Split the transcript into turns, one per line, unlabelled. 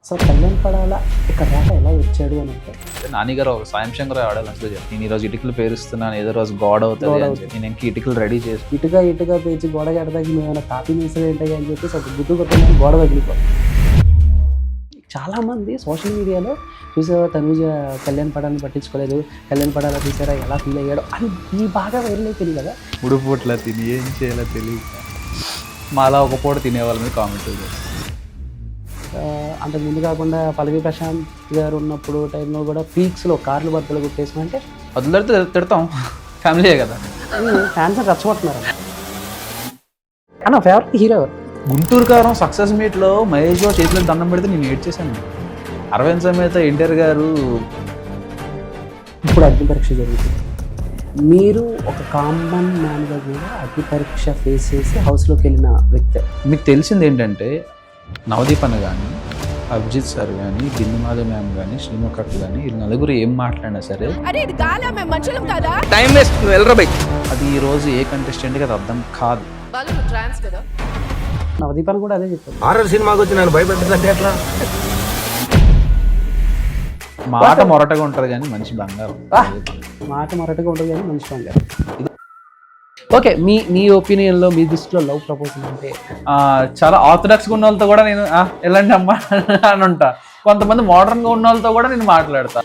So Kalyan Padala ఇక్కడ రాక ఎలా వచ్చాడు అని అంటే
నానిగారు ఒక సాయం శంకర్ ఆడాలని నేను ఈరోజు ఇటుకలు పేరుస్తున్నాను, ఏదో రోజు గోడ అవుతుంది అని చెప్పి నేను ఇంక ఇటుకలు రెడీ చేసి
ఇటుగా పేచి గోడ కడతాకి మేము ఏమైనా కాపీ మిస్ ఏంటి అని చెప్పేసి ఒక గుడ్డు కొట్టడానికి గోడ తగిలిపోయి చాలామంది సోషల్ మీడియాలో చూసావా తనూజ కళ్యాణ్ పడాలని పట్టించుకోలేదు, కళ్యాణ్ పడాలా చూసారా ఎలా ఫీల్ అయ్యాడు అని ఈ బాగా వైరల్ అయిపోయింది కదా.
ఉడుపుట్లా తిని ఏం చేయాలో తెలియక మాలా ఒక పూట తినేవాళ్ళ మీద కామెంట్ చేస్తాను.
అంతకు ముందు కాకుండా పల్లవి ప్రశాంత్ గారు ఉన్నప్పుడు టైంలో కూడా పీక్స్లో కార్లు బర్తలు కొట్టేసామంటే
వదిలితే తిడతాం, ఫ్యామిలీయే కదా.
ఫ్యాన్స్ రచ్చగొట్టున్నారు అన్న. ఫేవరెట్ హీరో ఎవరు?
గుంటూరు కారం సక్సెస్ మీట్లో మహేష్ బాబు చేతులకు దండం పెడితే నేను ఏడ్ చేశాను. అరవింద్ సమేత ఎన్టీఆర్ గారు.
ఇప్పుడు అగ్ని పరీక్ష జరుగుతుంది, మీరు ఒక కామన్ మ్యాన్గా కూడా అగ్ని పరీక్ష ఫేస్ చేసి హౌస్లోకి వెళ్ళిన వ్యక్తి.
మీకు తెలిసింది ఏంటంటే నవదీప్ అన్న కానీ, అభిజిత్ సార్ కానీ, బిందు మాధవ్ మ్యామ్ కానీ, శ్రీముఖట్ కానీ వీళ్ళు నలుగురు ఏం మాట్లాడినా సరే
టైం వేస్ట్, నువ్వు వెళ్ళరా బైక్.
అది ఈరోజు ఏ కంటెస్టెంట్కి అది అర్థం కాదు.
నవదీప్ అని కూడా అదే చెప్పారు.
హారర్ సినిమాకి వచ్చి నన్ను భయపెట్టదంటే ఎట్లా?
మాట మొరటగా ఉంటుంది కానీ మనిషి బంగారం.
మాట మొరటగా ఉంటుంది కానీ మనిషి బంగారం. ఓకే, మీ ఒపీనియన్లో మీ దృష్టిలో లవ్ ప్రపోజల్ అంటే
చాలా ఆర్థడాక్స్గా ఉన్న వాళ్ళతో కూడా నేను వెళ్ళండి అమ్మా అని ఉంటా. కొంతమంది మోడర్న్గా ఉన్న వాళ్ళతో కూడా నేను మాట్లాడతా.